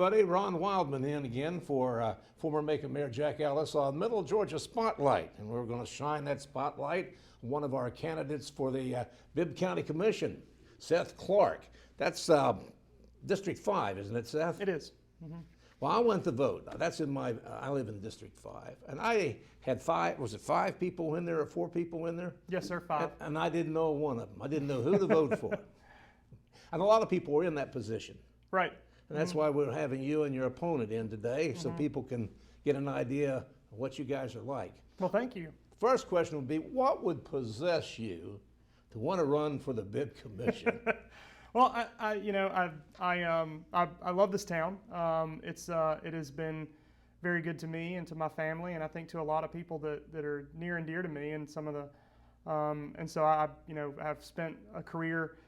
everybody. Ron Wildman in again for former Macon Mayor Jack Ellis on Middle Georgia Spotlight. And we're going to shine that spotlight on one of our candidates for the Bibb County Commission, Seth Clark. That's District 5, isn't it, Seth? It is. Well, I went to vote. That's in I live in District 5. And I had five people in there or 4 people in there? Yes, sir, 5. And I didn't know one of them. I didn't know who to vote for. And a lot of people were in that position. Right. And that's why we're having you and your opponent in today, so people can get an idea of what you guys are like. Well, thank you. First question would be, what would possess you to want to run for the Bibb Commission? Well, I love this town. It has been very good to me and to my family, and I think to a lot of people that are near and dear to me. And some of the, and so I've spent a career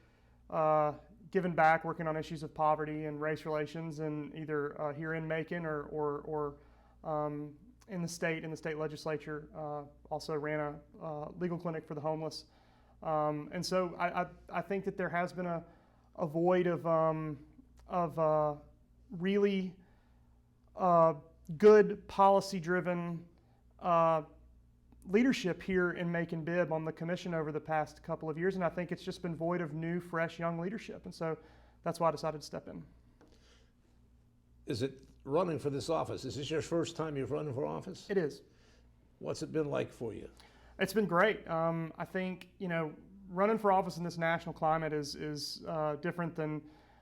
giving back, working on issues of poverty and race relations, and either here in Macon or in the state legislature. Also ran a legal clinic for the homeless, and so I think that there has been a void of really good policy-driven leadership here in Macon Bibb on the commission over the past couple of years, and I think it's just been void of new, fresh, young leadership, and so that's why I decided to step in. Is it running for this office? Is this your first time you've run for office? It is. What's it been like for you? It's been great. I think running for office in this national climate is different than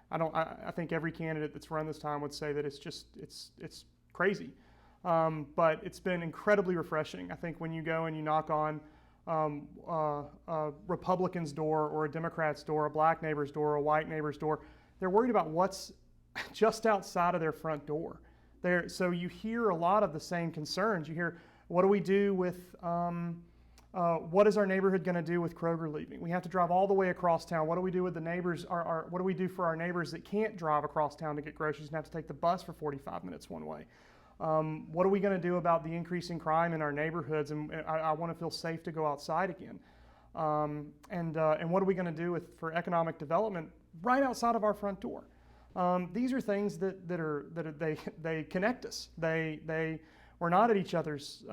I think every candidate that's run this time would say that it's crazy. But it's been incredibly refreshing. I think when you go and you knock on a Republican's door or a Democrat's door, a black neighbor's door, a white neighbor's door, they're worried about what's just outside of their front door. So you hear a lot of the same concerns. You hear, what do we do with, what is our neighborhood going to do with Kroger leaving? We have to drive all the way across town. What do we do with the neighbors? What do we do for our neighbors that can't drive across town to get groceries and have to take the bus for 45 minutes one way? What are we going to do about the increase in crime in our neighborhoods? And I want to feel safe to go outside again. And what are we going to do for economic development right outside of our front door? These are things that they connect us. We're not at each other's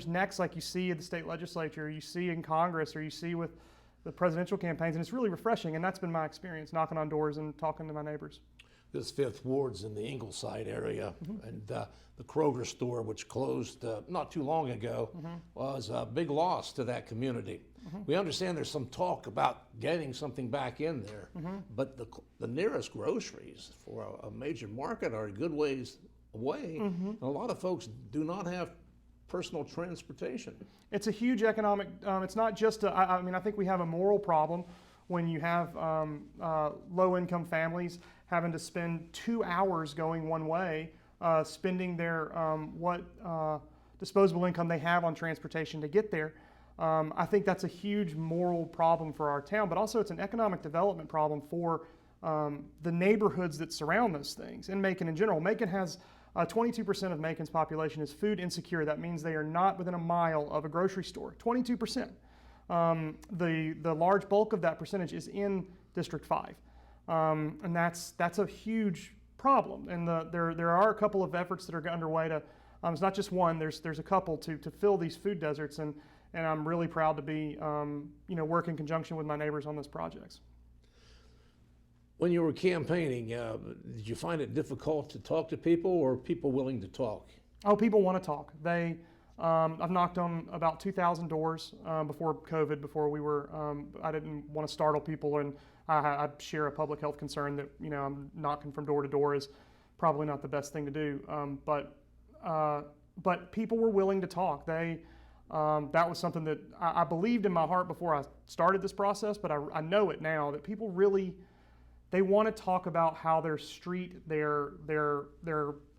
necks like you see at the state legislature, you see in Congress, or you see with the presidential campaigns, and it's really refreshing. And that's been my experience, knocking on doors and talking to my neighbors. This Fifth Ward's in the Ingleside area, and the Kroger store, which closed not too long ago, was a big loss to that community. We understand there's some talk about getting something back in there, but the nearest groceries for a major market are a good ways away. And a lot of folks do not have personal transportation. It's a huge economic, it's not just, I think we have a moral problem when you have low-income families having to spend 2 hours going one way, spending their what disposable income they have on transportation to get there. I think that's a huge moral problem for our town, but also it's an economic development problem for the neighborhoods that surround those things. In Macon in general, Macon has 22% of Macon's population is food insecure. That means they are not within a mile of a grocery store. 22%. The large bulk of that percentage is in District 5. And that's a huge problem. And there are a couple of efforts that are underway to, it's not just one, there's a couple to fill these food deserts, and I'm really proud to be work in conjunction with my neighbors on those projects. When you were campaigning, did you find it difficult to talk to people, or are people willing to talk? Oh, people want to talk. I've knocked on about 2,000 doors before COVID, before we were, I didn't want to startle people, and I share a public health concern that, I'm knocking from door to door is probably not the best thing to do. But people were willing to talk. That was something that I believed in my heart before I started this process, but I know it now, that people really, they want to talk about how their street, their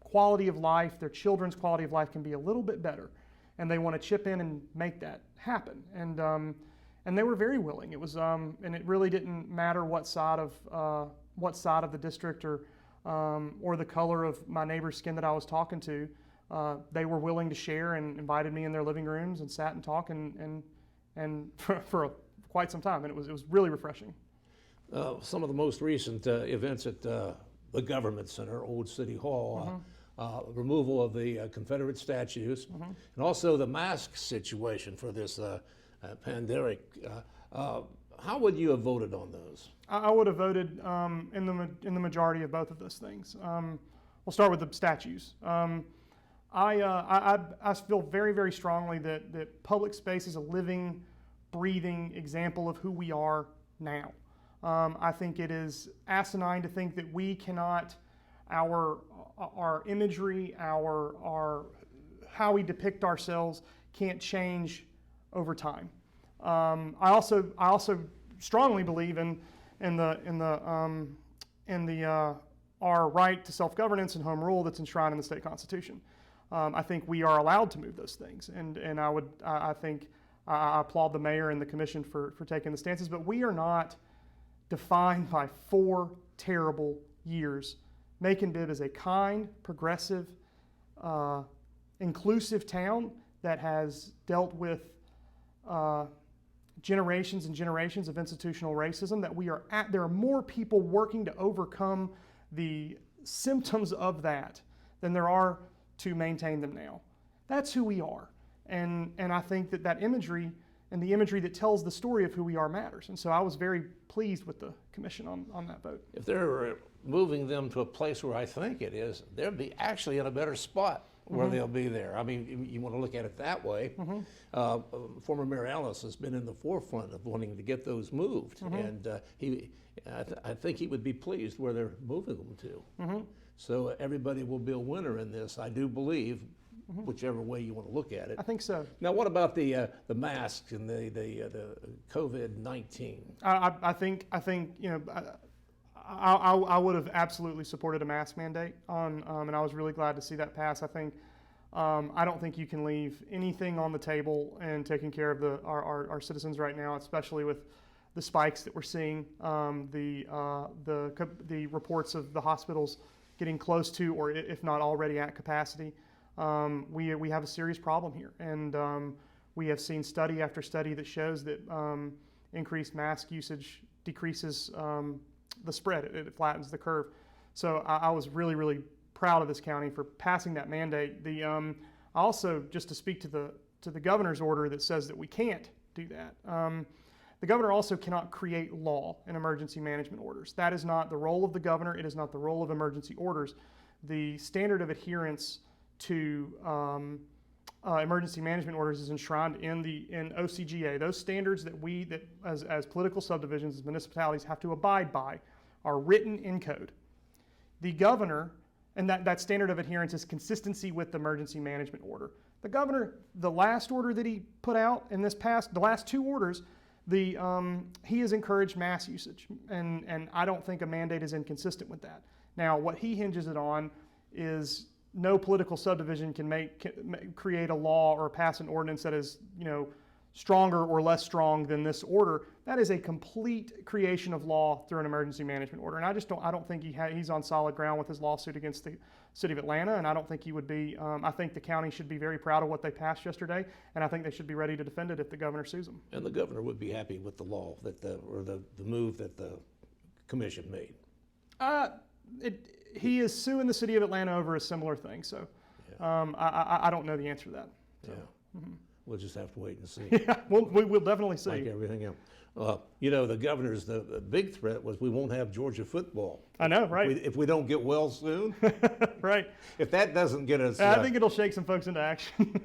quality of life, their children's quality of life can be a little bit better, and they want to chip in and make that happen. And they were very willing. It was, and it really didn't matter what side of the district or the color of my neighbor's skin that I was talking to. They were willing to share and invited me in their living rooms and sat and talked and for quite some time, and it was really refreshing. Some of the most recent events at the government center, old City Hall, removal of the Confederate statues, and also the mask situation for this pandemic. How would you have voted on those? I would have voted in the majority of both of those things. We'll start with the statues. I feel very, very strongly that public space is a living, breathing example of who we are now. I think it is asinine to think that we cannot, our imagery, our how we depict ourselves can't change over time. I also strongly believe in our right to self-governance and home rule that's enshrined in the state constitution. I think we are allowed to move those things, and I think I applaud the mayor and the commission for taking the stances. But we are not defined by 4 terrible years. Macon-Bibb is a kind, progressive, inclusive town that has dealt with generations and generations of institutional racism. There are more people working to overcome the symptoms of that than there are to maintain them now. That's who we are. And I think that imagery and the imagery that tells the story of who we are matters. And so I was very pleased with the commission on that vote. If they're moving them to a place where I think it is, they'll be actually in a better spot where they'll be there. I mean, you want to look at it that way. Former Mayor Ellis has been in the forefront of wanting to get those moved, and I think he would be pleased where they're moving them to. So everybody will be a winner in this, I do believe, whichever way you want to look at it. I think so. Now, what about the masks and the COVID-19? I think I would have absolutely supported a mask mandate and I was really glad to see that pass. I don't think you can leave anything on the table in taking care of our citizens right now, especially with the spikes that we're seeing, the reports of the hospitals getting close to, or if not already at capacity. We have a serious problem here, and we have seen study after study that shows that increased mask usage decreases the spread. It flattens the curve. So I was really, really proud of this county for passing that mandate. Also, just to speak to the governor's order that says that we can't do that. The governor also cannot create law in emergency management orders. That is not the role of the governor. It is not the role of emergency orders. The standard of adherence to emergency management orders is enshrined in OCGA. Those standards that as political subdivisions, as municipalities have to abide by are written in code. The governor, and that standard of adherence is consistency with the emergency management order. The governor, the last order that he put out in the last 2 orders, he has encouraged mass usage, and I don't think a mandate is inconsistent with that. Now, what he hinges it on is no political subdivision can create a law or pass an ordinance that is, stronger or less strong than this order. That is a complete creation of law through an emergency management order, and I don't think he's on solid ground with his lawsuit against the city of Atlanta, and I don't think he would be. I think the county should be very proud of what they passed yesterday, and I think they should be ready to defend it if the governor sues them. And the governor would be happy with the law or the move that the commission made. He is suing the city of Atlanta over a similar thing, so I don't know the answer to that. So. Yeah. We'll just have to wait and see. Yeah, we'll definitely see. Like everything else. The governor's the big threat was we won't have Georgia football. I know, right? If we don't get well soon. Right. If that doesn't get us. I think it'll shake some folks into action.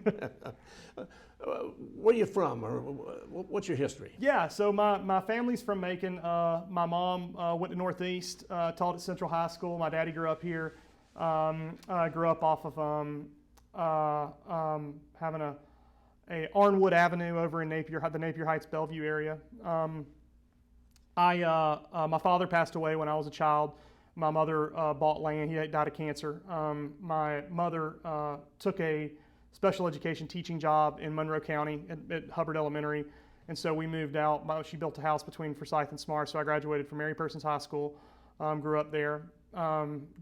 Where are you from, or what's your history? Yeah, so my family's from Macon. My mom went to Northeast, taught at Central High School. My daddy grew up here. Grew up off of having a Arnwood Avenue over in the Napier Heights, Bellevue area. My father passed away when I was a child. My mother bought land. He died of cancer. My mother took a special education teaching job in Monroe County at Hubbard Elementary, and so we moved out. She built a house between Forsyth and Smart, so I graduated from Mary Persons High School, grew up there,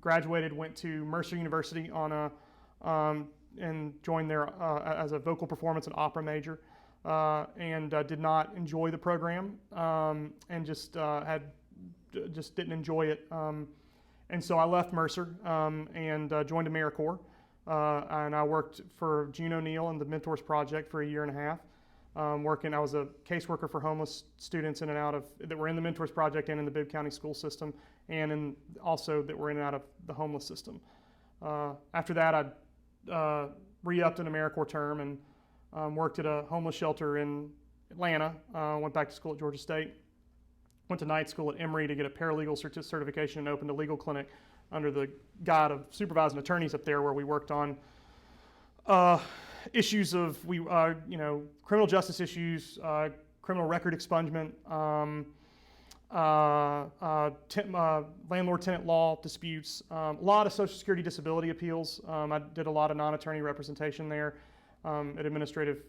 graduated, went to Mercer University and joined there as a vocal performance and opera major, and did not enjoy the program, and just didn't enjoy it. And so I left Mercer and joined AmeriCorps. And I worked for June O'Neill and the Mentors Project for a year and a half. I was a caseworker for homeless students in and out of, that were in the Mentors Project and in the Bibb County school system, and also that were in and out of the homeless system. After that, I re-upped an AmeriCorps term and worked at a homeless shelter in Atlanta. Went back to school at Georgia State. Went to night school at Emory to get a paralegal certification and opened a legal clinic under the guide of supervising attorneys up there, where we worked on issues of criminal justice issues, criminal record expungement, landlord-tenant law disputes, a lot of Social Security disability appeals. I did a lot of non-attorney representation there at administrative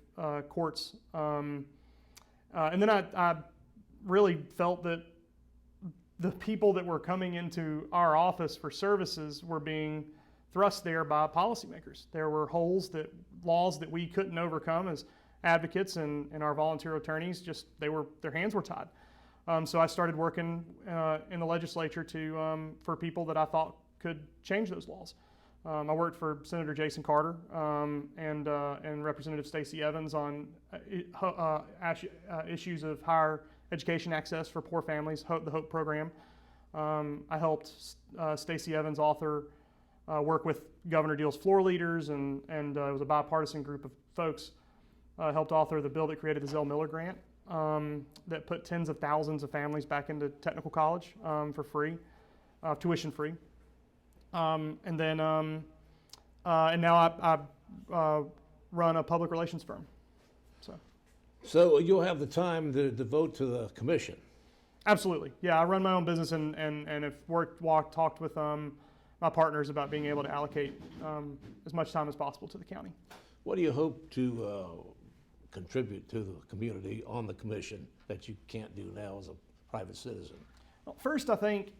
courts. And then I really felt that the people that were coming into our office for services were being thrust there by policymakers. There were laws that we couldn't overcome as advocates, and our volunteer attorneys their hands were tied. So I started working in the legislature for people that I thought could change those laws. I worked for Senator Jason Carter and Representative Stacey Evans on issues of higher education access for poor families, the HOPE program. I helped Stacey Evans work with Governor Deal's floor leaders, and it was a bipartisan group of folks. Helped author the bill that created the Zell Miller Grant that put tens of thousands of families back into technical college for free, tuition free. And now I run a public relations firm. So you'll have the time to devote to the commission. Absolutely. Yeah, I run my own business and have talked with my partners about being able to allocate as much time as possible to the county. What do you hope to contribute to the community on the commission that you can't do now as a private citizen? Well, first, I think,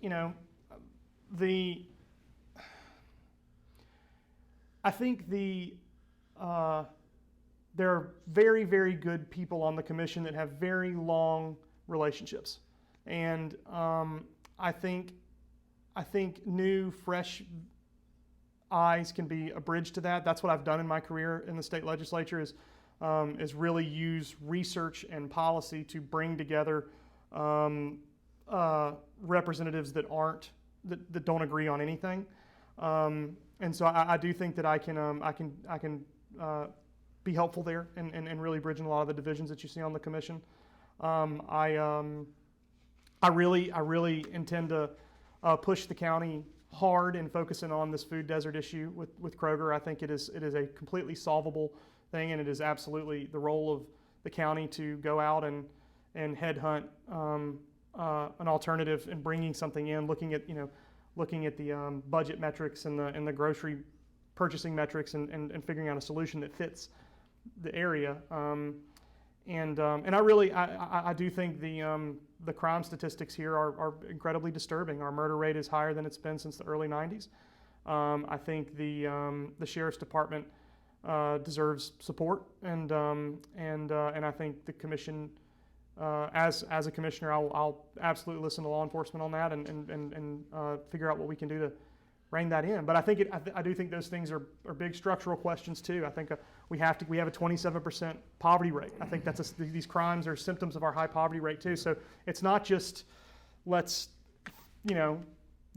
there are very, very good people on the commission that have very long relationships. And I think new, fresh eyes can be a bridge to that. That's what I've done in my career in the state legislature is really use research and policy to bring together representatives that don't agree on anything. And so I do think that I can be helpful there and really bridging a lot of the divisions that you see on the commission. I really intend to push the county hard in focusing on this food desert issue with Kroger. I think it is a completely solvable thing, and it is absolutely the role of the county to go out and headhunt an alternative and bringing something in, looking at the budget metrics and the grocery purchasing metrics and figuring out a solution that fits the area. And I do think the crime statistics here are incredibly disturbing. Our murder rate is higher than it's been since the early 90s. I think the sheriff's department deserves support, and I think the commission, as a commissioner, I'll absolutely listen to law enforcement on that and figure out what we can do to rein that in. But I do think those things are big structural questions too. I think we have a 27% poverty rate. I think these crimes are symptoms of our high poverty rate too. So it's not just let's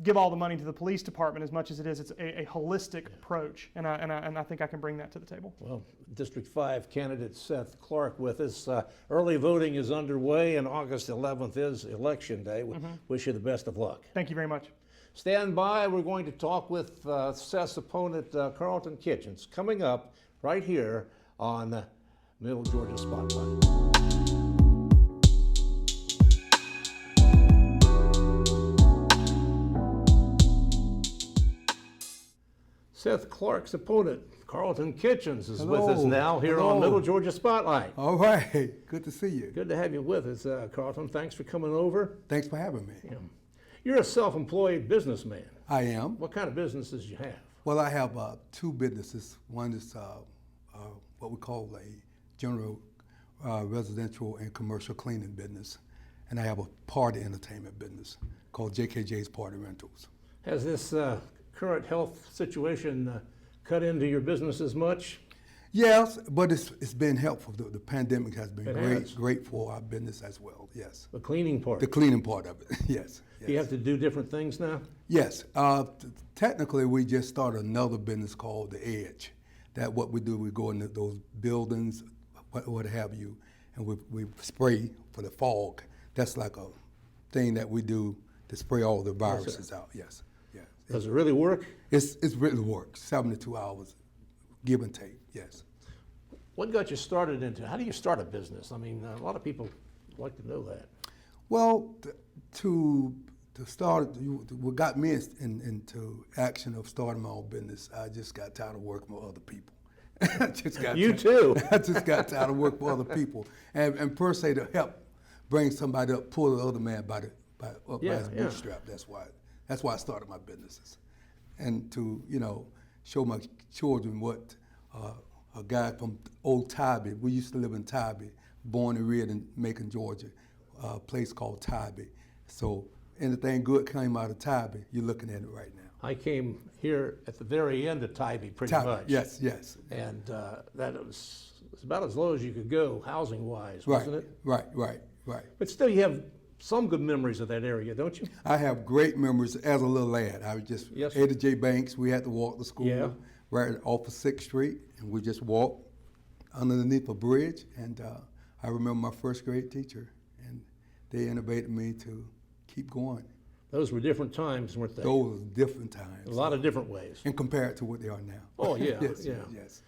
give all the money to the police department as much as it is. It's a holistic approach, and I think I can bring that to the table. Well, District 5 candidate Seth Clark with us. Early voting is underway, and August 11th is Election Day. We wish you the best of luck. Thank you very much. Stand by. We're going to talk with Seth's opponent, Carlton Kitchens, coming up right here on Middle Georgia Spotlight. Seth Clark's opponent, Carlton Kitchens, is with us now here on Middle Georgia Spotlight. All right. Good to see you. Good to have you with us, Carlton. Thanks for coming over. Thanks for having me. Yeah. You're a self-employed businessman. I am. What kind of businesses do you have? Well, I have two businesses. One is what we call a general residential and commercial cleaning business. And I have a party entertainment business called JKJ's Party Rentals. Has this current health situation cut into your business as much? Yes, but it's been helpful. The pandemic has been It great, has. great for our business as well. Yes, The cleaning part. the cleaning part of it. Yes. Do you have to do different things now? Yes. Technically, we just started another business called The Edge. That what we do, we go into those buildings, what have you, and we spray for the fog. That's like a thing that we do to spray all the viruses out. Yes. Yeah. Does it really work? It's really work. 72 hours, give and take. Yes. What got you started into? How do you start a business? I mean, a lot of people like to know that. Well, to start, what got me into action of starting my own business, I just got tired of working with other people. You too. I just got tired of working with other people, and per se to help bring somebody up, pull the other man by his bootstrap. That's why I started my businesses, and to show my children what a guy from old Tybee. We used to live in Tybee, born and reared in Macon, Georgia, a place called Tybee. So anything good came out of Tybee, you're looking at it right now. I came here at the very end of Tybee, pretty much. Yes, yes. And that was about as low as you could go, housing-wise, Right, wasn't it? right. But still, you have some good memories of that area, don't you? I have great memories as a little lad. I was just Eddie J. Banks. We had to walk to school right off of 6th Street, and we just walked underneath a bridge. And I remember my first grade teacher, and they innovated me to keep going. Those were different times, weren't they? Those were different times. A lot of different ways. And compared to what they are now. Oh, yeah, yes, yeah. Yes.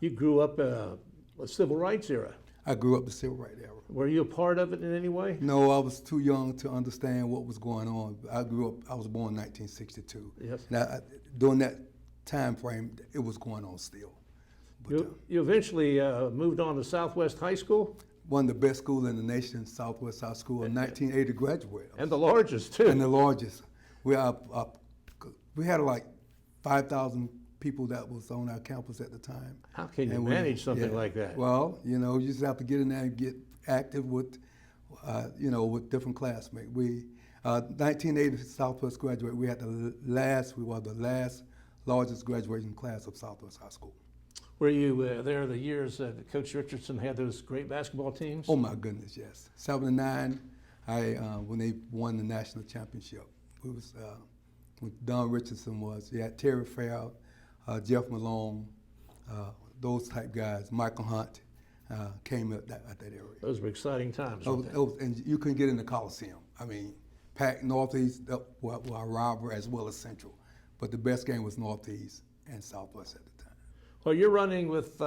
You grew up the civil rights era. I grew up the civil rights era. Were you a part of it in any way? No, I was too young to understand what was going on. I was born in 1962. Yes. Now, during that time frame, it was going on still. But, You eventually moved on to Southwest High School? one of the best schools in the nation, Southwest High School, a 1980 graduate. And the largest, too. And the largest. We had like 5,000 people that was on our campus at the time. How can you And manage something like that? Well, you just have to get in there and get active with, with different classmates. 1980 Southwest graduate, we were the last largest graduating class of Southwest High School. Were you there the years that Coach Richardson had those great basketball teams? Oh my goodness, yes. 79, when they won the national championship. It was when Don Richardson was. You had Terry Farrell, Jeff Malone, those type guys. Michael Hunt came at that area. Those were exciting times, weren't they? And you couldn't get in the Coliseum. I mean, packed Northeast were our rival as well as Central. But the best game was Northeast and Southwest at the time. Well, you're running with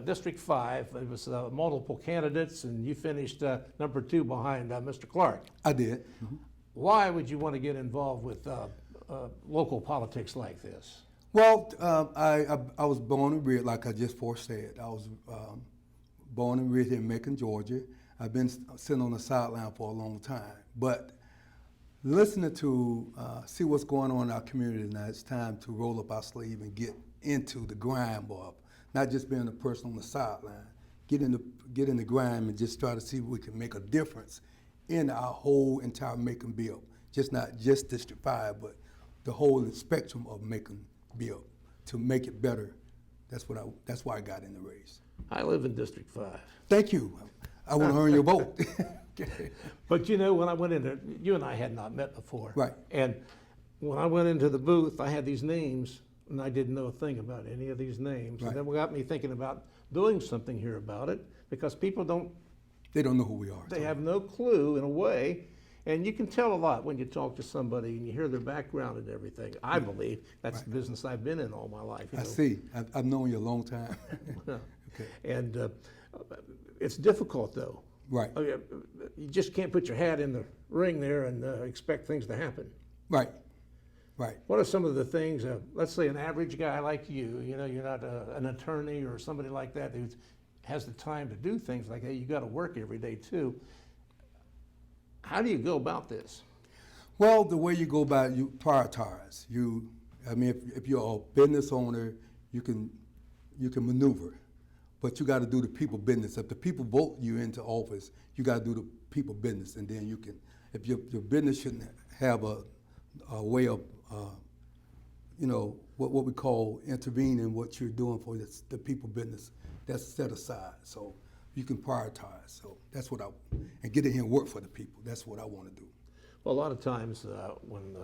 District 5. It was multiple candidates, and you finished number 2 behind Mr. Clarke. I did. Mm-hmm. Why would you want to get involved with local politics like this? Well, I was born and reared, like I just said. I was born and reared here in Macon, Georgia. I've been sitting on the sideline for a long time. But listening to see what's going on in our community now, it's time to roll up our sleeve and get into the grind of not just being a person on the sideline. Get in the grind and just try to see if we can make a difference in our whole entire Macon Bibb. Not just District 5, but the whole spectrum of Macon Bibb to make it better. That's why I got in the race. I live in District 5. Thank you. I want to earn your vote. Okay. But when I went into, you and I had not met before. Right. And when I went into the booth, I had these names, and I didn't know a thing about any of these names. Right. And then it got me thinking about doing something here about it, because people They don't know who we are. they have no clue in a way. And you can tell a lot when you talk to somebody and you hear their background and everything. I believe that's the business I've been in all my life. I see. I've known you a long time. Okay. And it's difficult, though. Right. You just can't put your hat in the ring there and expect things to happen. Right. What are some of the things, let's say an average guy like you, you're not an attorney or somebody like that who has the time to do things like that. You got to work every day too. How do you go about this? Well, the way you go about it, you prioritize. If you're a business owner, you can maneuver, but you got to do the people business. If the people vote you into office, you got to do the people business, and then you can. If your business shouldn't have a way of what we call intervene in what you're doing for the people business that's set aside. So you can prioritize. So that's what and get in here and work for the people. That's what I want to do. Well, a lot of times when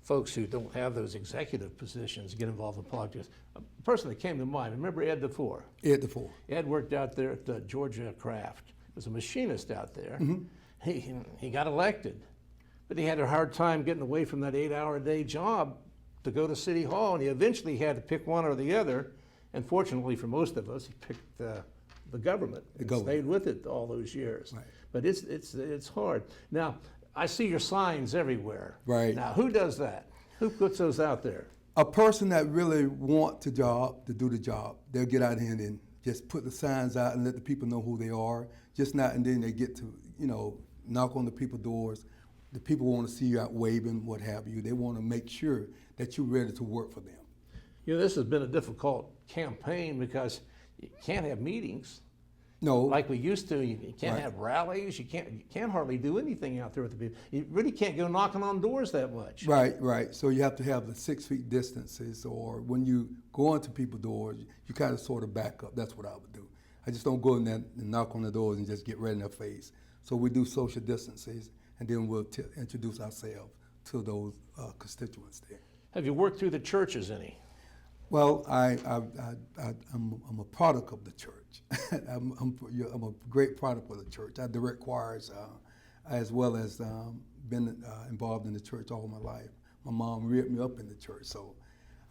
folks who don't have those executive positions get involved in politics, a person that came to mind, remember Ed DeFore? Ed DeFore. Ed worked out there at Georgia Craft. He was a machinist out there. He got elected, but he had a hard time getting away from that 8-hour-a-day job to go to City Hall, and he eventually had to pick one or the other. And fortunately for most of us, he picked the government and stayed with it all those years. Right. But it's hard. Now, I see your signs everywhere. Right. Now, who does that? Who puts those out there? A person that really want to do the job, they'll get out here and just put the signs out and let the people know who they are. Just not, and then they get to, knock on the people's doors. The people want to see you out waving, what have you. They want to make sure that you're ready to work for them. This has been a difficult campaign because you can't have meetings. No. Like we used to. You can't have rallies. You can't hardly do anything out there with the people. You really can't go knocking on doors that much. Right. So you have to have the 6 feet distances, or when you go into people's doors, you kind of sort of back up. That's what I would do. I just don't go in there and knock on the doors and just get right in their face. So we do social distances, and then we'll introduce ourselves to those constituents there. Have you worked through the churches any? Well, I'm a product of the church. I'm a great product of the church. I direct choirs as well as been involved in the church all my life. My mom reared me up in the church. So,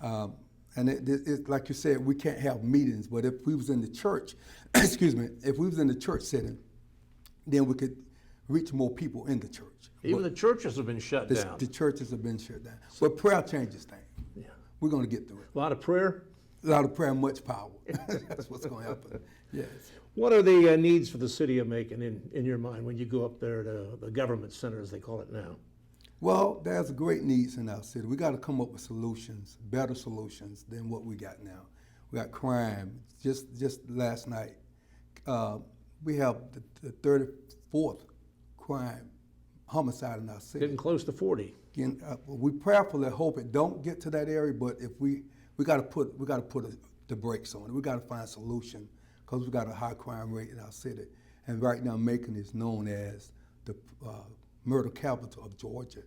and it like you said, we can't have meetings, but if we was in the church, if we was in the church setting, then we could reach more people in the church. Even the churches have been shut down. The churches have been shut down. But prayer changes things. Yeah. We're going to get through it. A lot of prayer? A lot of prayer, much power. That's what's going to happen. Yes. What are the needs for the city of Macon in your mind when you go up there to the government center, as they call it now? Well, there's great needs in our city. We got to come up with solutions, better solutions than what we got now. We got crime. Just last night, we have the 34th crime homicide in our city. Getting close to 40. Again, we prayerfully hope it don't get to that area, but if we got to put the brakes on it. We got to find a solution because we got a high crime rate in our city, and right now Macon is known as the murder capital of Georgia.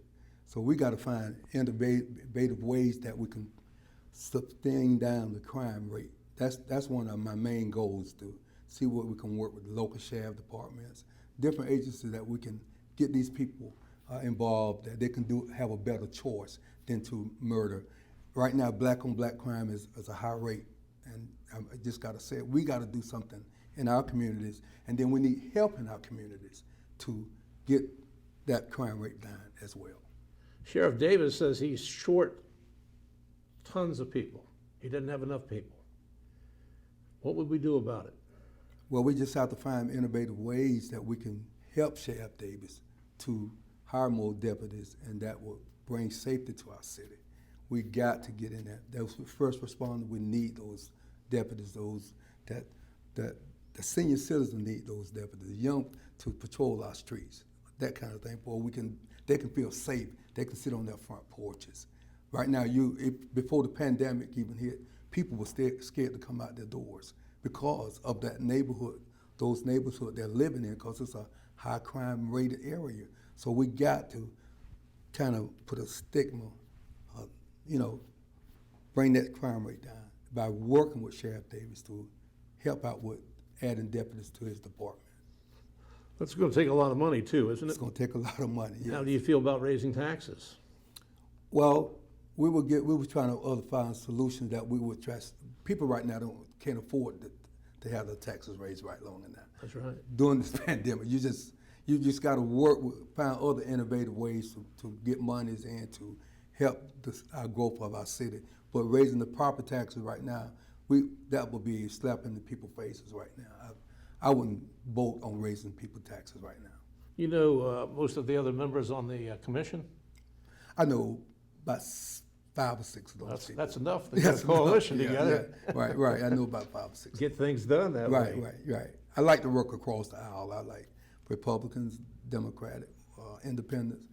So we got to find innovative ways that we can sustain down the crime rate. That's one of my main goals, to see what we can work with the local sheriff departments, different agencies that we can get these people involved, that they can have a better choice than to murder. Right now, black on black crime is a high rate, and I just got to say it. We got to do something in our communities, and then we need help in our communities to get that crime rate down as well. Sheriff Davis says he's short tons of people. He doesn't have enough people. What would we do about it? Well, we just have to find innovative ways that we can help Sheriff Davis to hire more deputies, and that will bring safety to our city. We got to get in there. Those first responders, we need those deputies, the senior citizens need those deputies, young to patrol our streets, that kind of thing. They can feel safe. They can sit on their front porches. Right now, before the pandemic even hit, people were scared to come out their doors because of that neighborhood, those neighborhoods they're living in, because it's a high crime rated area. So we got to kind of put a stigma, bring that crime rate down by working with Sheriff Davis to help out with adding deputies to his department. That's going to take a lot of money too, isn't it? It's going to take a lot of money. Yes. How do you feel about raising taxes? Well, we were trying to find solutions that we would trust. People right now can't afford to have their taxes raised right long enough. That's right. During this pandemic, you just got to find other innovative ways to get monies in to help our growth of our city. But raising the property taxes right now, that would be a slap in the people's faces right now. I wouldn't vote on raising people's taxes right now. You know most of the other members on the commission? I know about 5 or 6 of those people. That's enough to get a coalition together. Yeah. Right. I know about 5 or 6. Get things done that way. Right. I like to work across the aisle. I like Republicans, Democratic, Independents.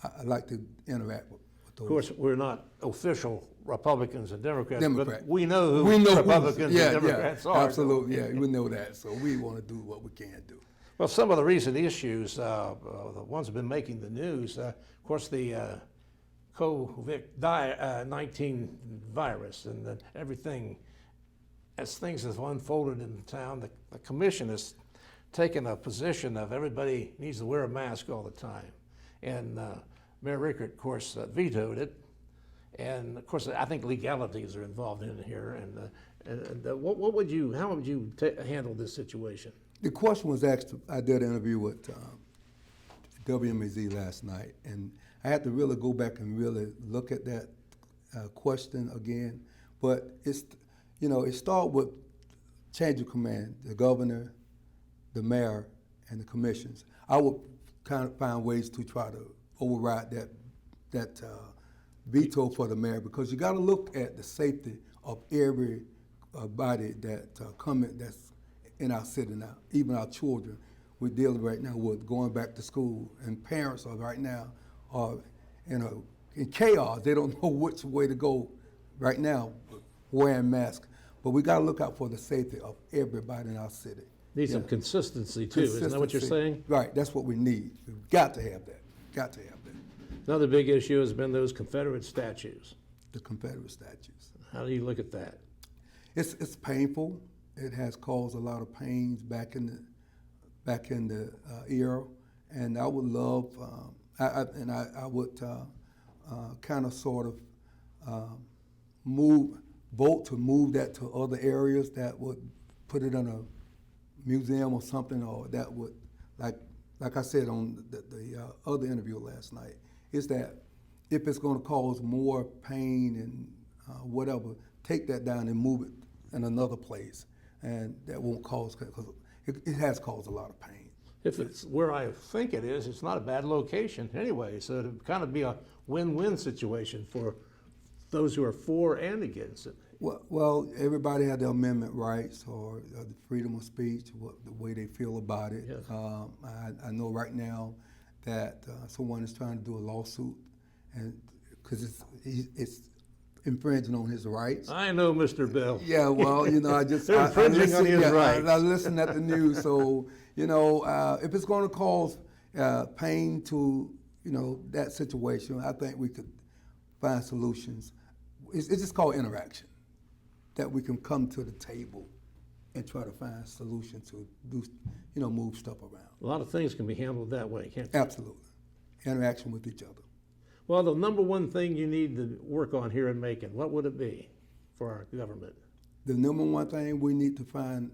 I like to interact with Of course, we're not official Republicans and Democrats, Democrat. but we know who We know Republicans and Democrats are. Absolutely, yeah, we know that. So we want to do what we can do. Well, some of the recent issues, the ones that have been making the news, of course, the COVID-19 virus and everything. As things have unfolded in the town, the commission has taken a position of everybody needs to wear a mask all the time. And Mayor Rickert, of course, vetoed it. And of course, I think legalities are involved in here. And how would you handle this situation? The question was asked, I did an interview with WMAZ last night, and I had to really go back and really look at that question again. But it's, it started with change of command, the governor, the mayor, and the commissions. I would kind of find ways to try to override that veto for the mayor, because you got to look at the safety of every body that's in our city now, even our children. We're dealing right now with going back to school, and parents are right now in chaos. They don't know which way to go right now, wearing masks. But we got to look out for the safety of everybody in our city. Need some consistency too, isn't that what you're saying? Right, that's what we need. We've got to have that. Got to have that. Another big issue has been those Confederate statues. The Confederate statues. How do you look at that? It's painful. It has caused a lot of pains back in the era, and I would love, I would kind of sort of vote to move that to other areas that would put it in a museum or something, or that would, like I said on the other interview last night, is that if it's going to cause more pain and whatever, take that down and move it in another place, and that won't cause, because it has caused a lot of pain. If it's where I think it is, it's not a bad location anyway, so it'd kind of be a win-win situation for those who are for and against it. Well, everybody had their amendment rights or the freedom of speech, the way they feel about it. Yes. I know right now that someone is trying to do a lawsuit, and because it's infringing on his rights. I know, Mr. Bell. Yeah, well, I just They're infringing on his rights. I listen at the news, so if it's going to cause pain to that situation, I think we could find solutions. It's just called interaction, that we can come to the table and try to find solutions to do, move stuff around. A lot of things can be handled that way, can't they? Absolutely. Interaction with each other. Well, the number one thing you need to work on here in Macon, what would it be for our government? The number one thing, we need to find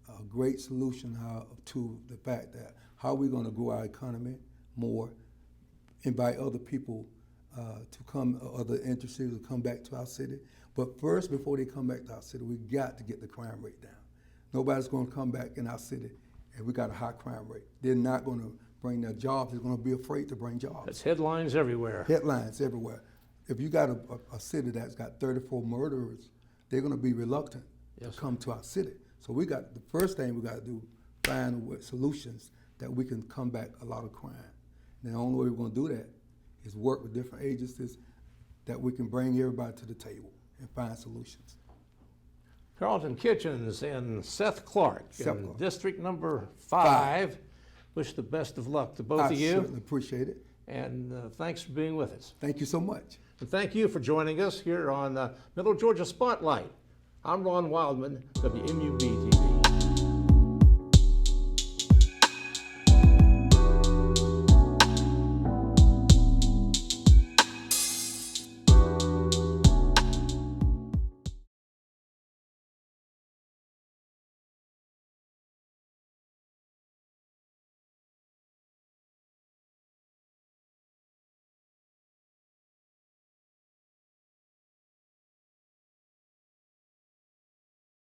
a great solution to the fact that how we're going to grow our economy more, invite other people to come, other industries to come back to our city. But first, before they come back to our city, we got to get the crime rate down. Nobody's going to come back in our city and we got a high crime rate. They're not going to bring their jobs. They're going to be afraid to bring jobs. That's headlines everywhere. Headlines everywhere. If you got a city that's got 34 murderers, they're going to be reluctant to come to our city. So the first thing we got to do, find solutions that we can combat a lot of crime. And the only way we're going to do that is work with different agencies that we can bring everybody to the table and find solutions. Carlton Kitchens and Seth Clark in Clark. District number 5. Wish the best of luck to both of you. I certainly appreciate it. And thanks for being with us. Thank you so much. And thank you for joining us here on Middle Georgia Spotlight. I'm Ron Wildman, WMUB TV.